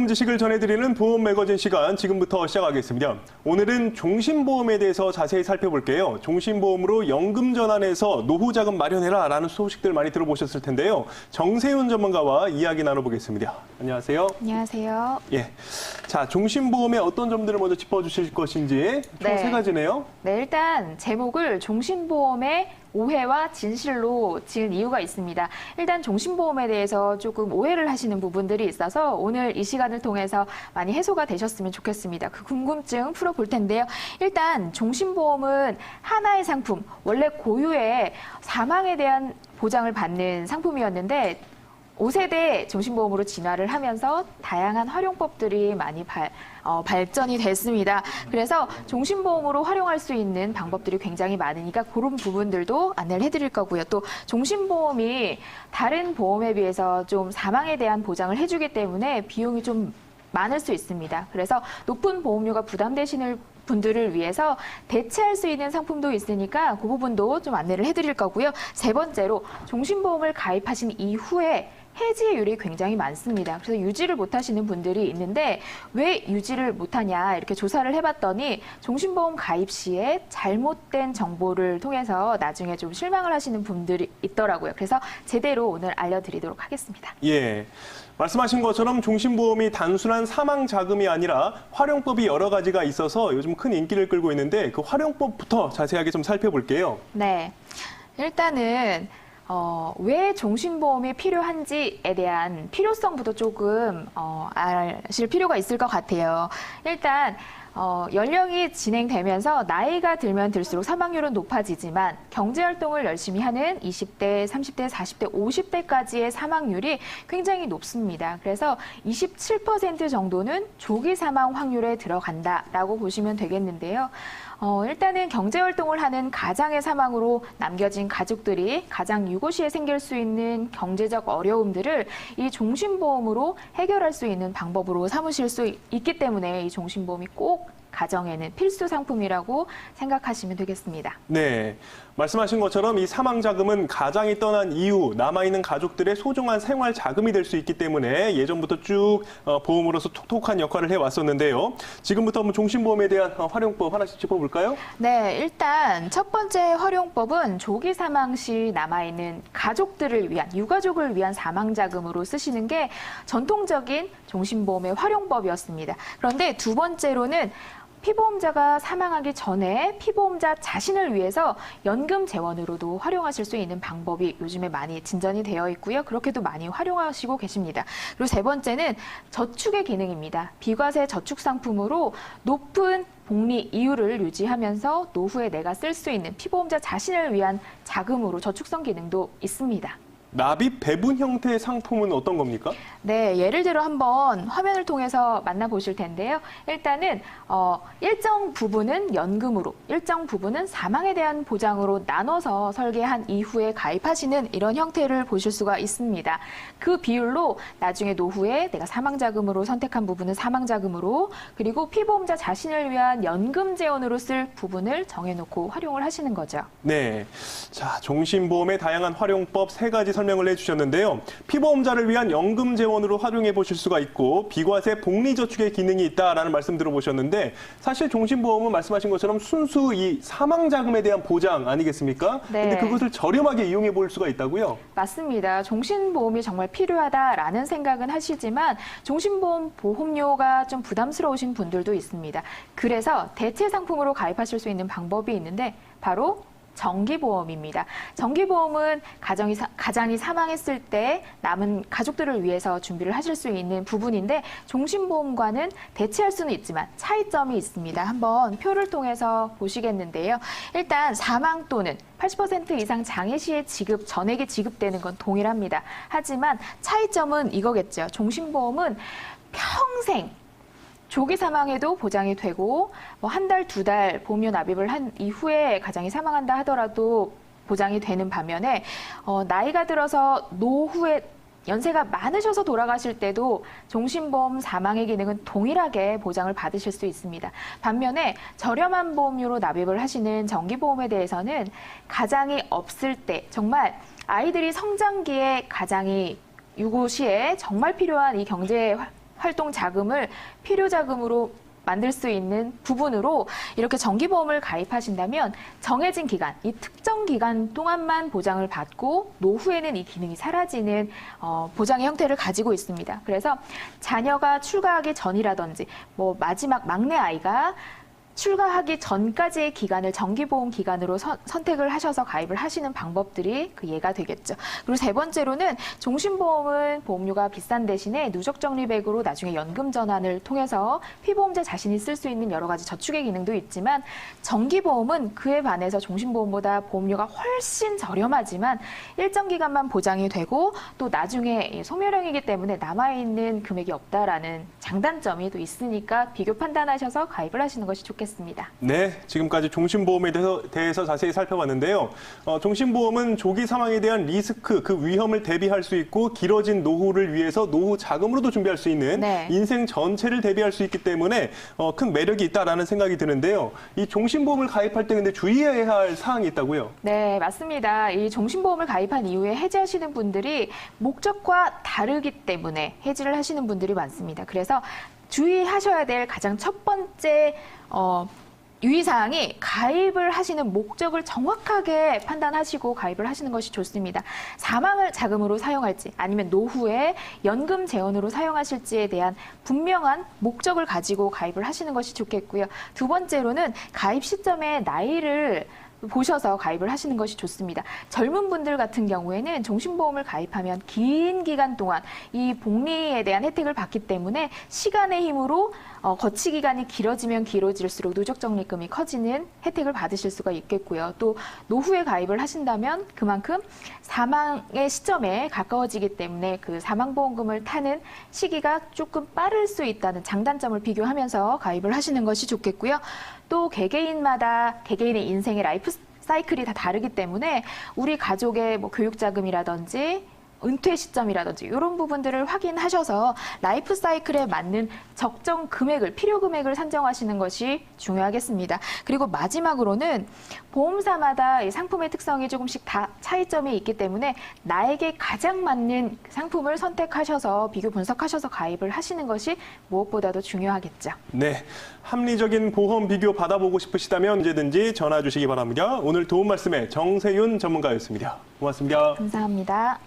좋은 지식을 전해드리는 보험 매거진 시간 지금부터 시작하겠습니다. 오늘은 종신보험에 대해서 자세히 살펴볼게요. 종신보험으로 연금 전환해서 노후 자금 마련해라 라는 소식들 많이 들어보셨을 텐데요. 정세윤 전문가와 이야기 나눠보겠습니다. 안녕하세요. 안녕하세요. 예. 자, 종신보험의 어떤 점들을 먼저 짚어주실 것인지 총 세 가지네요. 네, 일단 제목을 종신보험의 오해와 진실로 지은 이유가 있습니다. 일단 종신보험에 대해서 조금 오해를 하시는 부분들이 있어서 오늘 이 시간을 통해서 많이 해소가 되셨으면 좋겠습니다. 그 궁금증 풀어볼 텐데요. 일단 종신보험은 하나의 상품, 원래 고유의 사망에 대한 보장을 받는 상품이었는데 5세대 종신보험으로 진화를 하면서 다양한 활용법들이 많이 발전이 됐습니다. 그래서 종신보험으로 활용할 수 있는 방법들이 굉장히 많으니까 그런 부분들도 안내를 해드릴 거고요. 또 종신보험이 다른 보험에 비해서 좀 사망에 대한 보장을 해주기 때문에 비용이 좀 많을 수 있습니다. 그래서 높은 보험료가 부담되시는 분들을 위해서 대체할 수 있는 상품도 있으니까 그 부분도 좀 안내를 해드릴 거고요. 세 번째로 종신보험을 가입하신 이후에 해지율이 굉장히 많습니다. 그래서 유지를 못하시는 분들이 있는데 왜 유지를 못하냐 이렇게 조사를 해봤더니 종신보험 가입 시에 잘못된 정보를 통해서 나중에 좀 실망을 하시는 분들이 있더라고요. 그래서 제대로 오늘 알려드리도록 하겠습니다. 예. 말씀하신 것처럼 종신보험이 단순한 사망 자금이 아니라 활용법이 여러 가지가 있어서 요즘 큰 인기를 끌고 있는데 그 활용법부터 자세하게 좀 살펴볼게요. 네. 일단은 왜 종신보험이 필요한지에 대한 필요성부터 조금 아실 필요가 있을 것 같아요. 일단 연령이 진행되면서 나이가 들면 들수록 사망률은 높아지지만 경제활동을 열심히 하는 20대, 30대, 40대, 50대까지의 사망률이 굉장히 높습니다. 그래서 27% 정도는 조기 사망 확률에 들어간다라고 보시면 되겠는데요. 일단은 경제활동을 하는 가장의 사망으로 남겨진 가족들이 가장 유고 시에 생길 수 있는 경제적 어려움들을 이 종신보험으로 해결할 수 있는 방법으로 삼으실 수 있기 때문에 이 종신보험이 꼭 가정에는 필수 상품이라고 생각하시면 되겠습니다. 네. 말씀하신 것처럼 이 사망 자금은 가장이 떠난 이후 남아있는 가족들의 소중한 생활 자금이 될 수 있기 때문에 예전부터 쭉 보험으로서 톡톡한 역할을 해왔었는데요. 지금부터 한번 종신보험에 대한 활용법 하나씩 짚어볼까요? 네, 일단 첫 번째 활용법은 조기 사망 시 남아있는 가족들을 위한, 유가족을 위한 사망 자금으로 쓰시는 게 전통적인 종신보험의 활용법이었습니다. 그런데 두 번째로는 피보험자가 사망하기 전에 피보험자 자신을 위해서 연금 재원으로도 활용하실 수 있는 방법이 요즘에 많이 진전이 되어 있고요. 그렇게도 많이 활용하시고 계십니다. 그리고 세 번째는 저축의 기능입니다. 비과세 저축 상품으로 높은 복리 이율을 유지하면서 노후에 내가 쓸 수 있는 피보험자 자신을 위한 자금으로 저축성 기능도 있습니다. 납입 배분 형태의 상품은 어떤 겁니까? 네, 예를 들어 한번 화면을 통해서 만나보실 텐데요. 일단은 일정 부분은 연금으로, 일정 부분은 사망에 대한 보장으로 나눠서 설계한 이후에 가입하시는 이런 형태를 보실 수가 있습니다. 그 비율로 나중에 노후에 내가 사망자금으로 선택한 부분은 사망자금으로, 그리고 피보험자 자신을 위한 연금 재원으로 쓸 부분을 정해놓고 활용을 하시는 거죠. 네. 자, 종신보험의 다양한 활용법 세 가지 설명을 해주셨는데요. 피보험자를 위한 연금 재원으로 활용해 보실 수가 있고 비과세 복리저축의 기능이 있다라는 말씀 들어보셨는데 사실 종신보험은 말씀하신 것처럼 순수 이 사망자금에 대한 보장 아니겠습니까? 네. 근데 그것을 저렴하게 이용해 볼 수가 있다고요? 맞습니다. 종신보험이 정말 필요하다라는 생각은 하시지만 종신보험 보험료가 좀 부담스러우신 분들도 있습니다. 그래서 대체 상품으로 가입하실 수 있는 방법이 있는데 바로 정기보험입니다. 정기보험은 가장이 사망했을 때 남은 가족들을 위해서 준비를 하실 수 있는 부분인데 종신보험과는 대체할 수는 있지만 차이점이 있습니다. 한번 표를 통해서 보시겠는데요. 일단 사망 또는 80% 이상 장애 시에 전액이 지급되는 건 동일합니다. 하지만 차이점은 이거겠죠. 종신보험은 평생 조기 사망에도 보장이 되고 뭐 한 달, 두 달 보험료 납입을 한 이후에 가장이 사망한다 하더라도 보장이 되는 반면에 나이가 들어서 노후에 연세가 많으셔서 돌아가실 때도 종신보험 사망의 기능은 동일하게 보장을 받으실 수 있습니다. 반면에 저렴한 보험료로 납입을 하시는 정기보험에 대해서는 가장이 없을 때 정말 아이들이 성장기에 가장이 유고 시에 정말 필요한 이 경제 활동 자금을 필요 자금으로 만들 수 있는 부분으로 이렇게 정기보험을 가입하신다면 정해진 기간, 이 특정 기간 동안만 보장을 받고 노후에는 이 기능이 사라지는 보장의 형태를 가지고 있습니다. 그래서 자녀가 출가하기 전이라든지 뭐 마지막 막내 아이가 출가하기 전까지의 기간을 정기보험 기간으로 선택을 하셔서 가입을 하시는 방법들이 그 예가 되겠죠. 그리고 세 번째로는 종신보험은 보험료가 비싼 대신에 누적적립액으로 나중에 연금 전환을 통해서 피보험자 자신이 쓸 수 있는 여러 가지 저축의 기능도 있지만 정기보험은 그에 반해서 종신보험보다 보험료가 훨씬 저렴하지만 일정 기간만 보장이 되고 또 나중에 소멸형이기 때문에 남아있는 금액이 없다라는 장단점이 또 있으니까 비교 판단하셔서 가입을 하시는 것이 좋겠습니다. 네, 지금까지 종신보험에 대해서 자세히 살펴봤는데요. 종신보험은 조기 사망에 대한 리스크, 그 위험을 대비할 수 있고 길어진 노후를 위해서 노후 자금으로도 준비할 수 있는 네. 인생 전체를 대비할 수 있기 때문에 큰 매력이 있다라는 생각이 드는데요. 이 종신보험을 가입할 때 근데 주의해야 할 사항이 있다고요? 네, 맞습니다. 이 종신보험을 가입한 이후에 해지하시는 분들이 목적과 다르기 때문에 해지를 하시는 분들이 많습니다. 그래서 주의하셔야 될 가장 첫 번째 유의사항이 가입을 하시는 목적을 정확하게 판단하시고 가입을 하시는 것이 좋습니다. 사망을 자금으로 사용할지 아니면 노후에 연금 재원으로 사용하실지에 대한 분명한 목적을 가지고 가입을 하시는 것이 좋겠고요. 두 번째로는 가입 시점에 나이를 보셔서 가입을 하시는 것이 좋습니다. 젊은 분들 같은 경우에는 종신보험을 가입하면 긴 기간 동안 이 복리에 대한 혜택을 받기 때문에 시간의 힘으로 거치 기간이 길어지면 길어질수록 누적적립금이 커지는 혜택을 받으실 수가 있겠고요. 또 노후에 가입을 하신다면 그만큼 사망의 시점에 가까워지기 때문에 그 사망보험금을 타는 시기가 조금 빠를 수 있다는 장단점을 비교하면서 가입을 하시는 것이 좋겠고요. 또 개개인마다 개개인의 인생의 라이프 사이클이 다 다르기 때문에 우리 가족의 뭐 교육자금이라든지 은퇴 시점이라든지 이런 부분들을 확인하셔서 라이프 사이클에 맞는 적정 금액을, 필요 금액을 산정하시는 것이 중요하겠습니다. 그리고 마지막으로는 보험사마다 이 상품의 특성이 조금씩 다 차이점이 있기 때문에 나에게 가장 맞는 상품을 선택하셔서 비교 분석하셔서 가입을 하시는 것이 무엇보다도 중요하겠죠. 네, 합리적인 보험 비교 받아보고 싶으시다면 언제든지 전화 주시기 바랍니다. 오늘 도움 말씀에 정세윤 전문가였습니다. 고맙습니다. 감사합니다.